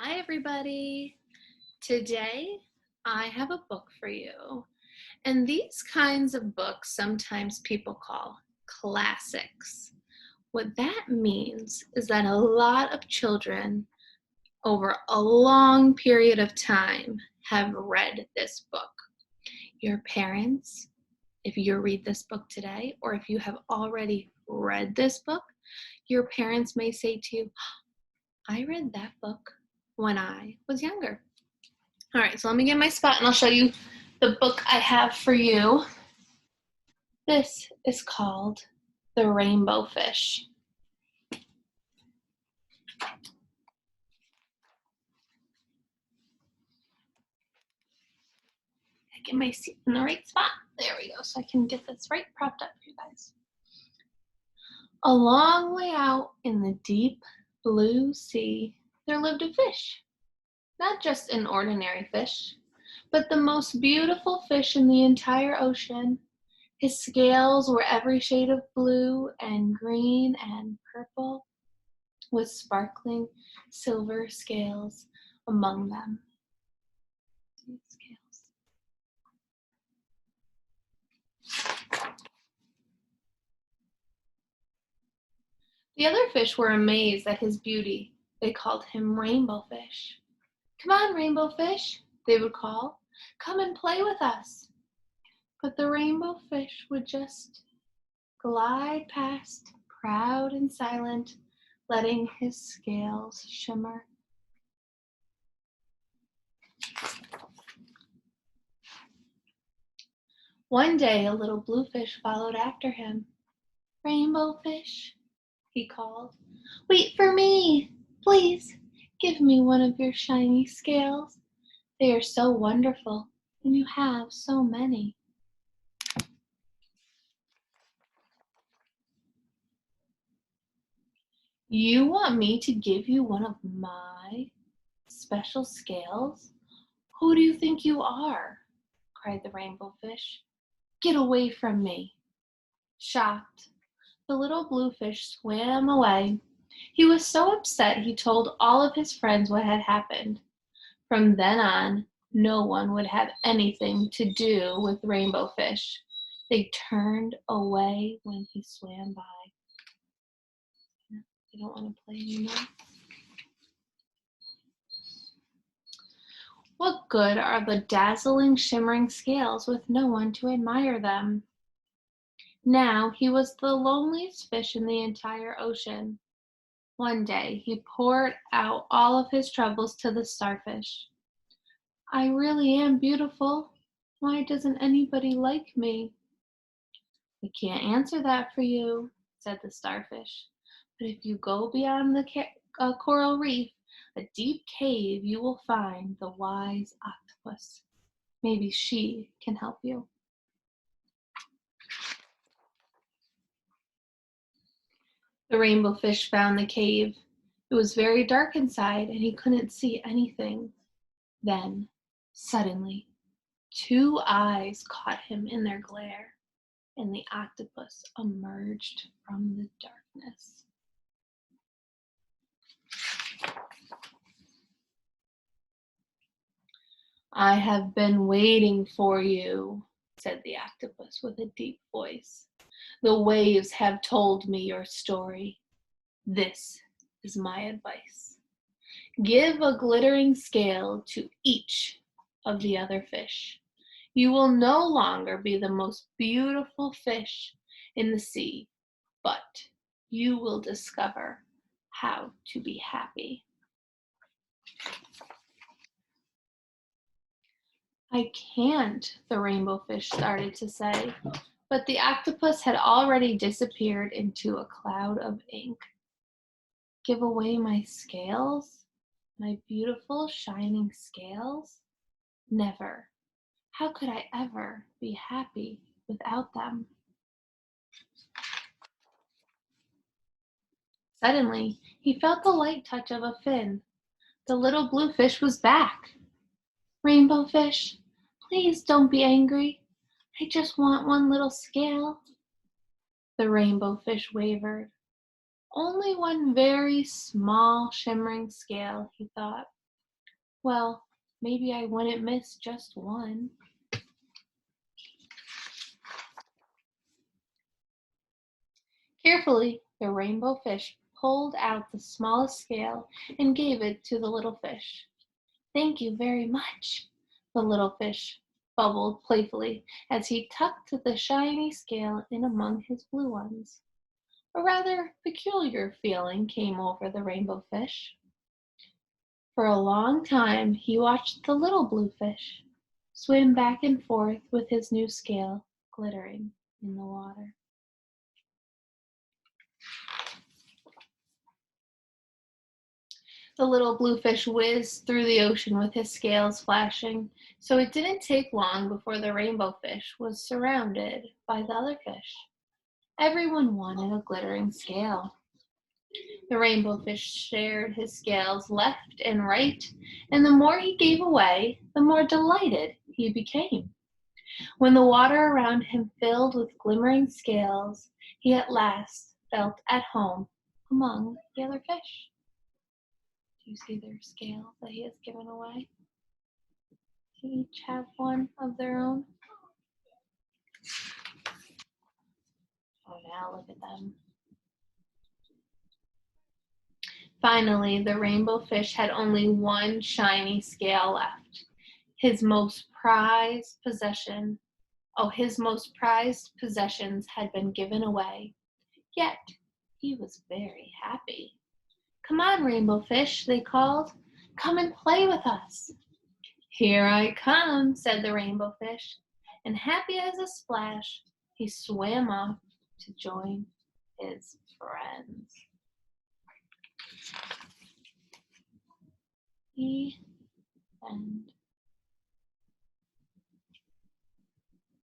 Hi, everybody. Today I have a book for you. And these kinds of books sometimes people call classics. What that means is that a lot of children over a long period of time have read this book. Your parents, if you read this book today, or if you have already read this book, your parents may say to you, I read that book when I was younger. All right, so let me get my spot and I'll show you the book I have for you. This is called The Rainbow Fish. Get my seat in the right spot. There we go, so I can get this right propped up for you guys. A long way out in the deep blue sea, there lived a fish. Not just an ordinary fish, but the most beautiful fish in the entire ocean. His scales were every shade of blue and green and purple, with sparkling silver scales among them. The other fish were amazed at his beauty. They called him Rainbow Fish. Come on, Rainbow Fish, they would call. Come and play with us. But the Rainbow Fish would just glide past, proud and silent, letting his scales shimmer. One day, a little blue fish followed after him. Rainbow Fish, he called, wait for me, please. Give me one of your shiny scales. They are so wonderful, and you have so many. You want me to give you one of my special scales? Who do you think you are? Cried the Rainbow Fish. Get away from me. Shocked, the little blue fish swam away. He was so upset he told all of his friends what had happened. From then on, no one would have anything to do with Rainbow Fish. They turned away when he swam by. They don't want to play anymore. What good are the dazzling, shimmering scales with no one to admire them? Now he was the loneliest fish in the entire ocean. One day he poured out all of his troubles to the starfish. I really am beautiful. Why doesn't anybody like me? I can't answer that for you, said the starfish. But if you go beyond the coral reef, a deep cave, you will find the wise octopus. Maybe she can help you. The rainbow fish found the cave. It was very dark inside and he couldn't see anything. Then, suddenly, two eyes caught him in their glare, and the octopus emerged from the darkness. I have been waiting for you, said the octopus with a deep voice. The waves have told me your story. This is my advice. Give a glittering scale to each of the other fish. You will no longer be the most beautiful fish in the sea, but you will discover how to be happy. I can't, the rainbow fish started to say, but the octopus had already disappeared into a cloud of ink. Give away my scales? My beautiful shining scales? Never. How could I ever be happy without them? Suddenly, he felt the light touch of a fin. The little blue fish was back. Rainbow fish, please don't be angry. I just want one little scale. The rainbow fish wavered. Only one very small shimmering scale, he thought. Well, maybe I wouldn't miss just one. Carefully, the rainbow fish pulled out the smallest scale and gave it to the little fish. Thank you very much, the little fish bubbled playfully as he tucked the shiny scale in among his blue ones. A rather peculiar feeling came over the rainbow fish. For a long time he watched the little blue fish swim back and forth with his new scale glittering in the water. The little blue fish whizzed through the ocean with his scales flashing, so it didn't take long before the rainbow fish was surrounded by the other fish. Everyone wanted a glittering scale. The rainbow fish shared his scales left and right, and the more he gave away, the more delighted he became. When the water around him filled with glimmering scales, he at last felt at home among the other fish. Do you see their scales that he has given away? They each have one of their own. Oh, now look at them. Finally, the rainbow fish had only one shiny scale left. His most prized possession. Oh, his most prized possessions had been given away. Yet he was very happy. Come on, rainbow fish, they called. Come and play with us. Here I come, said the rainbow fish, and happy as a splash, he swam off to join his friends. The end.